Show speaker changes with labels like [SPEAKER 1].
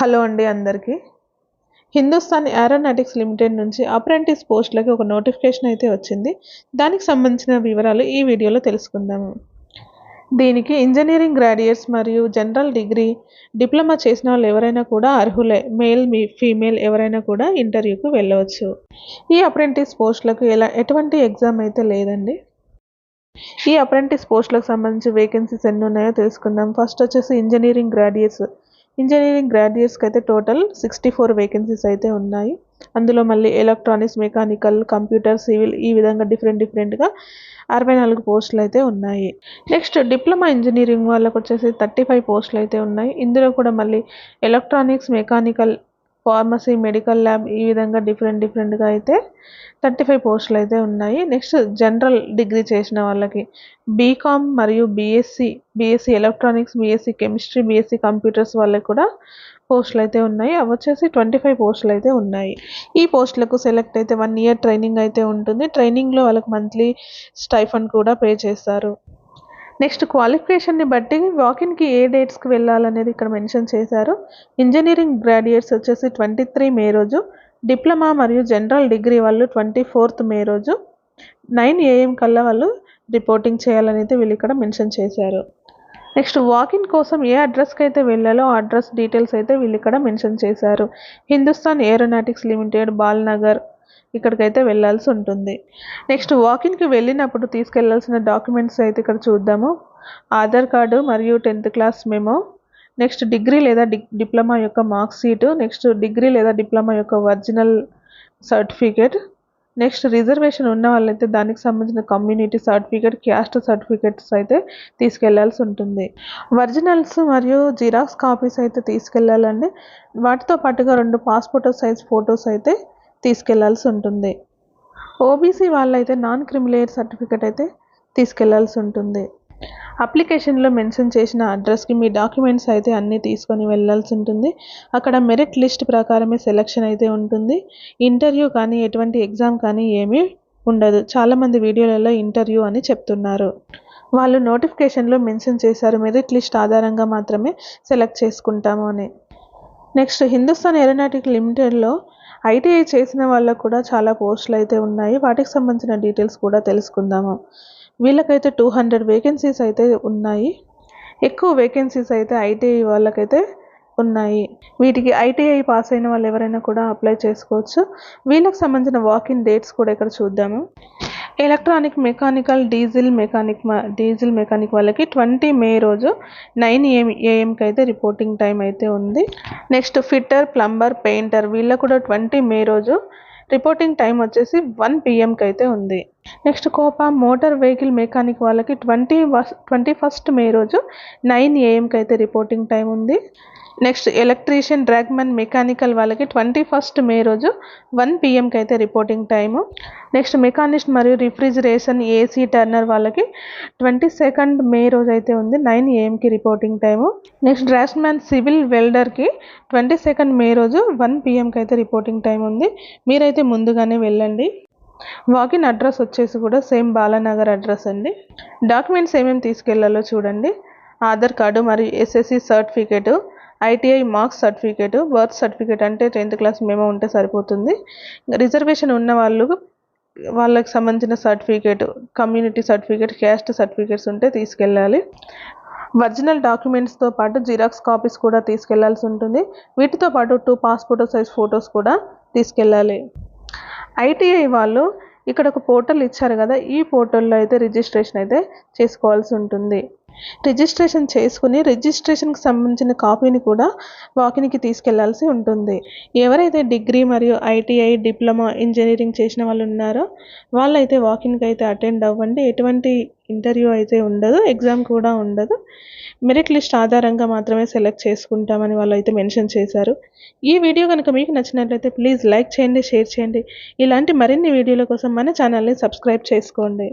[SPEAKER 1] Hello అండి అందరికీ. Hindustan aeronautics limited నుంచి అప్రెంటిస్ పోస్టులకి ఒక నోటిఫికేషన్ అయితే వచ్చింది. దానికి సంబంధించిన వివరాలు ఈ వీడియోలో తెలుసుకుందాము. దీనికి ఇంజనీరింగ్ గ్రాడ్యుయేట్స్ మరియు జనరల్ డిగ్రీ, డిప్లొమా చేసిన వాళ్ళు ఎవరైనా కూడా అర్హులే. మేల్ ఫీమేల్ ఎవరైనా కూడా ఇంటర్వ్యూకి వెళ్ళవచ్చు. ఈ అప్రెంటిస్ పోస్టులకు ఎటువంటి ఎగ్జామ్ అయితే లేదండి. ఈ అప్రెంటిస్ పోస్టులకు సంబంధించి వేకెన్సీస్ ఎన్ని ఉన్నాయో తెలుసుకుందాం. ఫస్ట్ వచ్చేసి ఇంజనీరింగ్ గ్రాడ్యుయేట్స్కి అయితే టోటల్ 64 వేకెన్సీస్ అయితే ఉన్నాయి. అందులో మళ్ళీ ఎలక్ట్రానిక్స్, మెకానికల్, కంప్యూటర్, సివిల్ ఈ విధంగా డిఫరెంట్గా 64 పోస్టులు అయితే ఉన్నాయి. నెక్స్ట్ డిప్లొమా ఇంజనీరింగ్ వాళ్ళకు వచ్చేసి 35 పోస్టులు అయితే ఉన్నాయి. ఇందులో కూడా మళ్ళీ electronics, mechanical, pharmacy, medical lab ఈ విధంగా డిఫరెంట్గా అయితే 35 పోస్టులు అయితే ఉన్నాయి. నెక్స్ట్ జనరల్ డిగ్రీ చేసిన వాళ్ళకి బీకామ్ మరియు BSc electronics, BSc chemistry, BSc computers వాళ్ళకి కూడా పోస్టులు అయితే ఉన్నాయి. అవి వచ్చేసి 25 పోస్టులు అయితే ఉన్నాయి. ఈ పోస్టులకు సెలెక్ట్ అయితే 1 year ట్రైనింగ్ అయితే ఉంటుంది. ట్రైనింగ్లో వాళ్ళకి మంత్లీ స్టైఫండ్ కూడా పే చేస్తారు. నెక్స్ట్ క్వాలిఫికేషన్ని బట్టి వాకిన్కి ఏ డేట్స్కి వెళ్ళాలనేది ఇక్కడ మెన్షన్ చేశారు. ఇంజనీరింగ్ గ్రాడ్యుయేట్స్ వచ్చేసి 23 మే రోజు, డిప్లొమా మరియు జనరల్ డిగ్రీ వాళ్ళు 24th మే రోజు 9 AM కల్లా వాళ్ళు రిపోర్టింగ్ చేయాలని అయితే వీళ్ళు ఇక్కడ మెన్షన్ చేశారు. నెక్స్ట్ వాకిన్ కోసం ఏ అడ్రస్కి అయితే వెళ్ళాలో ఆ అడ్రస్ డీటెయిల్స్ అయితే వీళ్ళు ఇక్కడ మెన్షన్ చేశారు. హిందుస్థాన్ ఏరోనాటిక్స్ లిమిటెడ్, బాల్నగర్, ఇక్కడికైతే వెళ్ళాల్సి ఉంటుంది. నెక్స్ట్ వాకిన్కి వెళ్ళినప్పుడు తీసుకెళ్లాల్సిన డాక్యుమెంట్స్ అయితే ఇక్కడ చూద్దాము. ఆధార్ కార్డు మరియు 10th class memo, next degree లేదా డిప్లొమా యొక్క మార్క్ షీటు, నెక్స్ట్ డిగ్రీ లేదా డిప్లొమా యొక్క ఒరిజినల్ సర్టిఫికేట్, నెక్స్ట్ రిజర్వేషన్ ఉన్న వాళ్ళైతే దానికి సంబంధించిన కమ్యూనిటీ సర్టిఫికేట్, క్యాస్ట్ సర్టిఫికేట్స్ అయితే తీసుకెళ్లాల్సి ఉంటుంది. ఒరిజినల్స్ మరియు జిరాక్స్ కాపీస్ అయితే తీసుకెళ్లాలండి. వాటితో పాటుగా 2 పాస్పోర్ట్ సైజ్ ఫొటోస్ అయితే తీసుకెళ్లాల్సి ఉంటుంది. ఓబీసీ వాళ్ళైతే నాన్ క్రిమిలేయర్ సర్టిఫికేట్ అయితే తీసుకెళ్లాల్సి ఉంటుంది. అప్లికేషన్లో మెన్షన్ చేసిన అడ్రస్కి మీ డాక్యుమెంట్స్ అయితే అన్నీ తీసుకొని వెళ్ళాల్సి ఉంటుంది. అక్కడ మెరిట్ లిస్ట్ ప్రకారమే సెలక్షన్ అయితే ఉంటుంది. ఇంటర్వ్యూ కానీ ఎటువంటి ఎగ్జామ్ కానీ ఏమీ ఉండదు. చాలామంది వీడియోలలో ఇంటర్వ్యూ అని చెప్తున్నారు. వాళ్ళు నోటిఫికేషన్లో మెన్షన్ చేశారు మెరిట్ లిస్ట్ ఆధారంగా మాత్రమే సెలెక్ట్ చేసుకుంటాము అని. నెక్స్ట్ హిందుస్థాన్ ఏరోనాటిక్ లిమిటెడ్లో ఐటీఐ చేసిన వాళ్ళకు కూడా చాలా పోస్టులు అయితే ఉన్నాయి. వాటికి సంబంధించిన డీటెయిల్స్ కూడా తెలుసుకుందాము. వీళ్ళకైతే 200 వేకెన్సీస్ అయితే ఉన్నాయి. ఎక్కువ వేకెన్సీస్ అయితే ఐటీఐ వాళ్ళకైతే ఉన్నాయి. వీటికి ఐటీఐ పాస్ అయిన వాళ్ళు ఎవరైనా కూడా అప్లై చేసుకోవచ్చు. వీళ్ళకి సంబంధించిన వాకిన్ డేట్స్ కూడా ఇక్కడ చూద్దాము. ఎలక్ట్రానిక్, మెకానికల్, డీజిల్ మెకానిక్ వాళ్ళకి 20 మే రోజు 9 AM అయితే రిపోర్టింగ్ టైం అయితే ఉంది. నెక్స్ట్ ఫిట్టర్, ప్లంబర్, పెయింటర్ వీళ్ళకు కూడా 20 మే రోజు రిపోర్టింగ్ టైం వచ్చేసి 1 PM అయితే ఉంది. Next COPA motor vehicle mechanic వాళ్ళకి 21st మే రోజు 9 AM అయితే రిపోర్టింగ్ టైం ఉంది. నెక్స్ట్ ఎలక్ట్రీషియన్, డ్రాగ్మన్, మెకానికల్ వాళ్ళకి 21st మే రోజు 1 PM అయితే రిపోర్టింగ్ టైము. నెక్స్ట్ మెకానిస్ట్ మరియు రిఫ్రిజిరేషన్, ఏసీ టర్నర్ వాళ్ళకి 22nd మే రోజు అయితే ఉంది 9 AM reporting time. Next draughtsman, civil వెల్డర్కి 22nd మే రోజు 1 PM అయితే రిపోర్టింగ్ టైం ఉంది. మీరైతే ముందుగానే వెళ్ళండి. వాకిన్ అడ్రస్ వచ్చేసి కూడా సేమ్ బాలానగర్ అడ్రస్ అండి. డాక్యుమెంట్స్ ఏమేమి తీసుకెళ్లాలో చూడండి. ఆధార్ కార్డు మరియు SSC certificate, ITI marks certificate, birth certificate అంటే 10th క్లాస్ మెమో ఉంటే సరిపోతుంది. రిజర్వేషన్ ఉన్న వాళ్ళకి సంబంధించిన certificate, community certificate, caste certificates ఉంటే తీసుకెళ్ళాలి. ఒరిజినల్ డాక్యుమెంట్స్తో పాటు జిరాక్స్ కాపీస్ కూడా తీసుకెళ్లాల్సి ఉంటుంది. వీటితో పాటు 2 పాస్పోర్ట్ సైజ్ ఫొటోస్ కూడా తీసుకెళ్ళాలి. ఐటీఐ వాళ్ళు ఇక్కడ ఒక పోర్టల్ ఇచ్చారు కదా, ఈ పోర్టల్లో అయితే రిజిస్ట్రేషన్ అయితే చేసుకోవాల్సి ఉంటుంది. రిజిస్ట్రేషన్ చేసుకుని రిజిస్ట్రేషన్కి సంబంధించిన కాపీని కూడా వాకిన్కి తీసుకెళ్లాల్సి ఉంటుంది. ఎవరైతే డిగ్రీ మరియు ఐటీఐ, డిప్లొమా, ఇంజనీరింగ్ చేసిన వాళ్ళు ఉన్నారో వాళ్ళైతే వాకిన్కి అయితే అటెండ్ అవ్వండి. ఎటువంటి ఇంటర్వ్యూ అయితే ఉండదు, ఎగ్జామ్ కూడా ఉండదు. మెరిట్ లిస్ట్ ఆధారంగా మాత్రమే సెలెక్ట్ చేసుకుంటామని వాళ్ళు అయితే మెన్షన్ చేశారు. ఈ వీడియో కనుక మీకు నచ్చినట్లయితే ప్లీజ్ లైక్ చేయండి, షేర్ చేయండి. ఇలాంటి మరిన్ని వీడియోల కోసం మన ఛానల్ని సబ్స్క్రైబ్ చేసుకోండి.